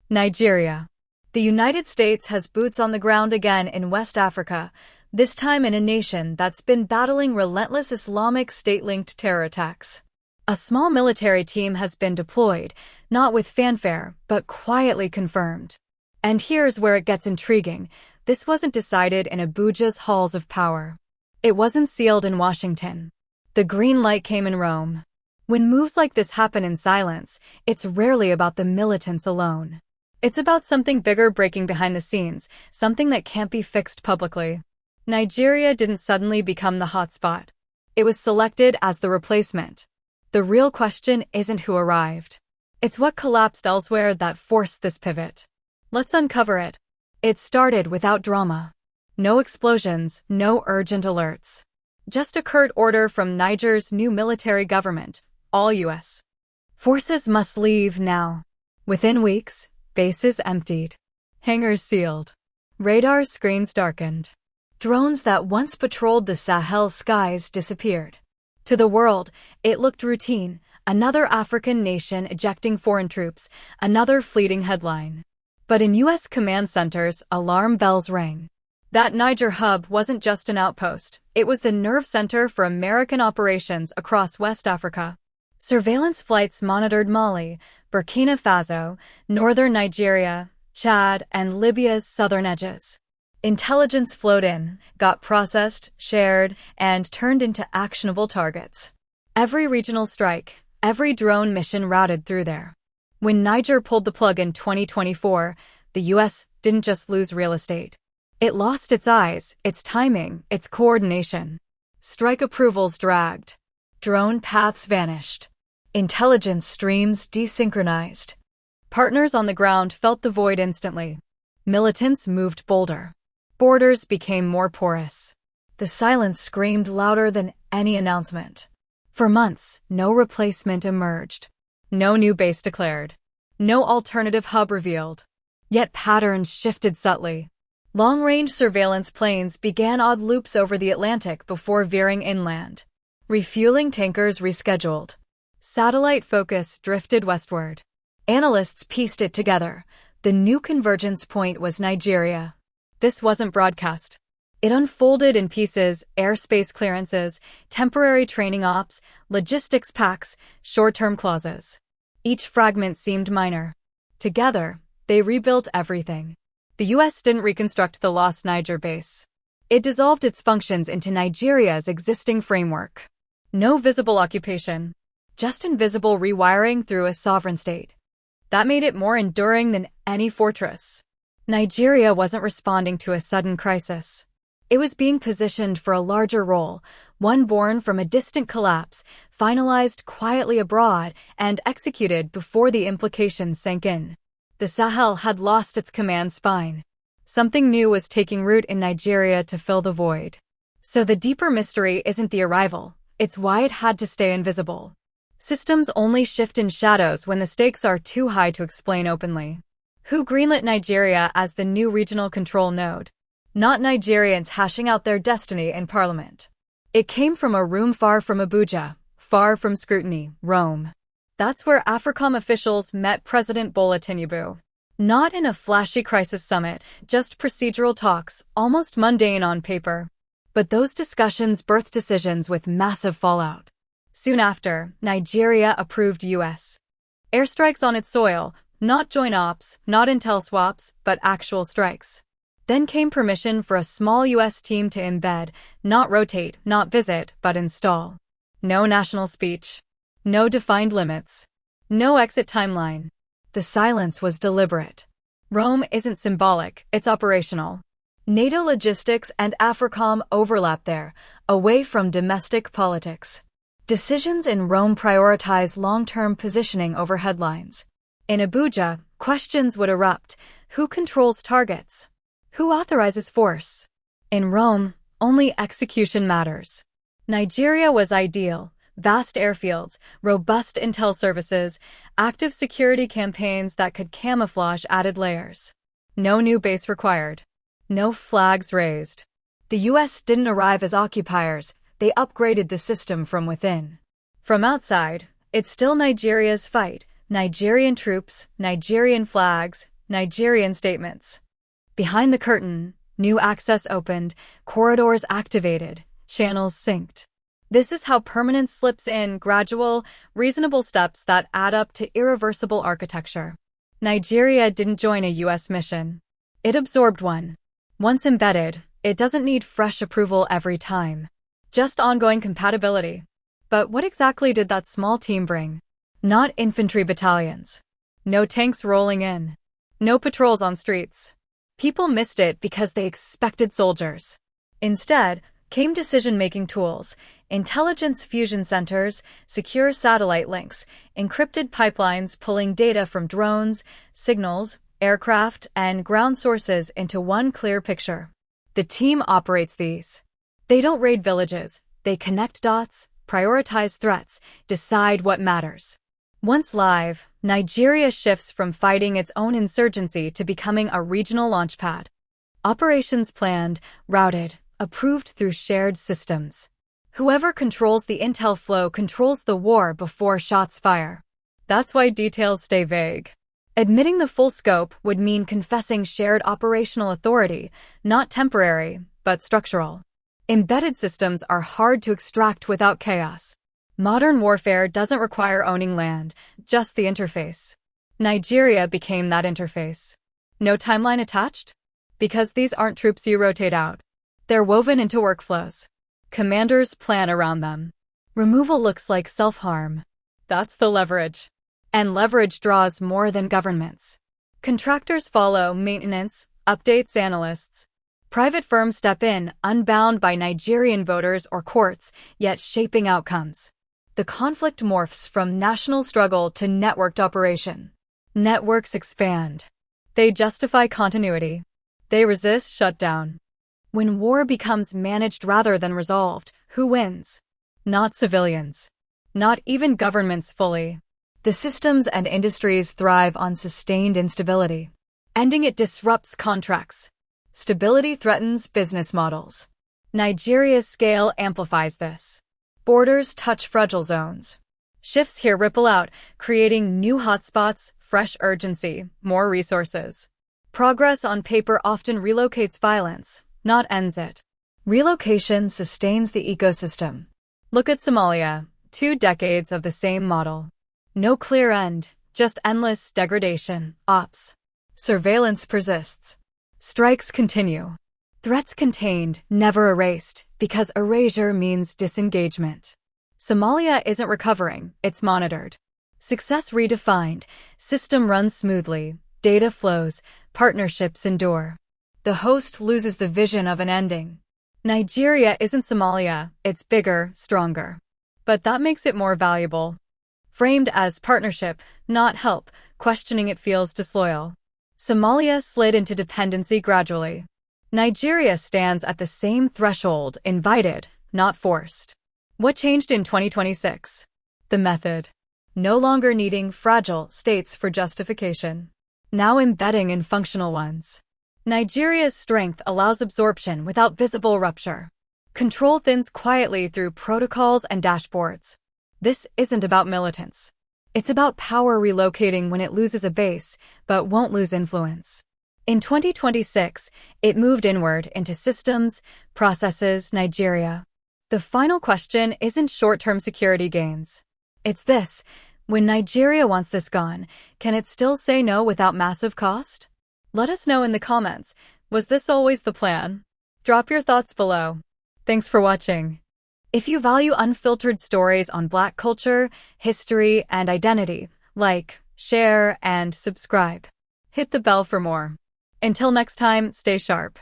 Nigeria. The United States has boots on the ground again in West Africa, this time in a nation that's been battling relentless Islamic State-linked terror attacks. A small military team has been deployed, not with fanfare, but quietly confirmed. And here's where it gets intriguing. This wasn't decided in Abuja's halls of power. It wasn't sealed in Washington. The green light came in Rome. When moves like this happen in silence, it's rarely about the militants alone. It's about something bigger breaking behind the scenes, something that can't be fixed publicly. Nigeria didn't suddenly become the hotspot. It was selected as the replacement. The real question isn't who arrived. It's what collapsed elsewhere that forced this pivot. Let's uncover it. It started without drama. No explosions, no urgent alerts. Just a curt order from Niger's new military government, all U.S. forces must leave now. Within weeks, bases emptied. Hangars sealed. Radar screens darkened. Drones that once patrolled the Sahel skies disappeared. To the world, it looked routine. Another African nation ejecting foreign troops, another fleeting headline. But in U.S. command centers, alarm bells rang. That Niger hub wasn't just an outpost, it was the nerve center for American operations across West Africa. Surveillance flights monitored Mali, Burkina Faso, northern Nigeria, Chad, and Libya's southern edges. Intelligence flowed in, got processed, shared, and turned into actionable targets. Every regional strike, every drone mission routed through there. When Niger pulled the plug in 2024, the U.S. didn't just lose real estate. It lost its eyes, its timing, its coordination. Strike approvals dragged. Drone paths vanished. Intelligence streams desynchronized. Partners on the ground felt the void instantly. Militants moved bolder. Borders became more porous. The silence screamed louder than any announcement. For months, no replacement emerged. No new base declared. No alternative hub revealed. Yet patterns shifted subtly. Long-range surveillance planes began odd loops over the Atlantic before veering inland. Refueling tankers rescheduled. Satellite focus drifted westward. Analysts pieced it together. The new convergence point was Nigeria. This wasn't broadcast. It unfolded in pieces: airspace clearances, temporary training ops, logistics packs, short-term clauses. Each fragment seemed minor. Together, they rebuilt everything. The U.S. didn't reconstruct the lost Niger base. It dissolved its functions into Nigeria's existing framework. No visible occupation, just invisible rewiring through a sovereign state. That made it more enduring than any fortress. Nigeria wasn't responding to a sudden crisis. It was being positioned for a larger role, one born from a distant collapse, finalized quietly abroad, and executed before the implications sank in. The Sahel had lost its command spine. Something new was taking root in Nigeria to fill the void. So the deeper mystery isn't the arrival, it's why it had to stay invisible. Systems only shift in shadows when the stakes are too high to explain openly. Who greenlit Nigeria as the new regional control node? Not Nigerians hashing out their destiny in parliament. It came from a room far from Abuja, far from scrutiny, Rome. That's where AFRICOM officials met President Bola Tinubu. Not in a flashy crisis summit, just procedural talks, almost mundane on paper. But those discussions birthed decisions with massive fallout. Soon after, Nigeria approved U.S. airstrikes on its soil, not joint ops, not intel swaps, but actual strikes. Then came permission for a small U.S. team to embed, not rotate, not visit, but install. No national speech. No defined limits. No exit timeline. The silence was deliberate. Rome isn't symbolic, it's operational. NATO logistics and AFRICOM overlap there, away from domestic politics. Decisions in Rome prioritize long-term positioning over headlines. In Abuja, questions would erupt. Who controls targets? Who authorizes force? In Rome, only execution matters. Nigeria was ideal. Vast airfields, robust intel services, active security campaigns that could camouflage added layers. No new base required. No flags raised. The U.S. didn't arrive as occupiers, they upgraded the system from within. From outside, it's still Nigeria's fight. Nigerian troops, Nigerian flags, Nigerian statements. Behind the curtain, new access opened, corridors activated, channels synced. This is how permanence slips in, gradual, reasonable steps that add up to irreversible architecture. Nigeria didn't join a U.S. mission. It absorbed one. Once embedded, it doesn't need fresh approval every time. Just ongoing compatibility. But what exactly did that small team bring? Not infantry battalions. No tanks rolling in. No patrols on streets. People missed it because they expected soldiers. Instead, came decision-making tools, intelligence fusion centers, secure satellite links, encrypted pipelines pulling data from drones, signals, aircraft, and ground sources into one clear picture. The team operates these. They don't raid villages, they connect dots, prioritize threats, decide what matters. Once live, Nigeria shifts from fighting its own insurgency to becoming a regional launchpad. Operations planned, routed, approved through shared systems. Whoever controls the intel flow controls the war before shots fire. That's why details stay vague. Admitting the full scope would mean confessing shared operational authority, not temporary, but structural. Embedded systems are hard to extract without chaos. Modern warfare doesn't require owning land, just the interface. Nigeria became that interface. No timeline attached? Because these aren't troops you rotate out. They're woven into workflows. Commanders plan around them. Removal looks like self-harm. That's the leverage. And leverage draws more than governments. Contractors follow maintenance, updates analysts. Private firms step in, unbound by Nigerian voters or courts, yet shaping outcomes. The conflict morphs from national struggle to networked operation. Networks expand. They justify continuity. They resist shutdown. When war becomes managed rather than resolved, who wins? Not civilians. Not even governments fully. The systems and industries thrive on sustained instability. Ending it disrupts contracts. Stability threatens business models. Nigeria's scale amplifies this. Borders touch fragile zones. Shifts here ripple out, creating new hotspots, fresh urgency, more resources. Progress on paper often relocates violence, not ends it. Relocation sustains the ecosystem. Look at Somalia, 2 decades of the same model. No clear end, just endless degradation, ops. Surveillance persists. Strikes continue. Threats contained, never erased, because erasure means disengagement. Somalia isn't recovering, it's monitored. Success redefined, system runs smoothly, data flows, partnerships endure. The host loses the vision of an ending. Nigeria isn't Somalia, it's bigger, stronger. But that makes it more valuable. Framed as partnership, not help, questioning it feels disloyal. Somalia slid into dependency gradually. Nigeria stands at the same threshold, invited, not forced. What changed in 2026? The method. No longer needing fragile states for justification. Now embedding in functional ones. Nigeria's strength allows absorption without visible rupture. Control thins quietly through protocols and dashboards. This isn't about militants. It's about power relocating when it loses a base, but won't lose influence. In 2026, it moved inward into systems, processes, Nigeria. The final question isn't short-term security gains. It's this: when Nigeria wants this gone, can it still say no without massive cost? Let us know in the comments, was this always the plan? Drop your thoughts below. Thanks for watching. If you value unfiltered stories on Black culture, history, and identity, like, share, and subscribe. Hit the bell for more. Until next time, stay sharp.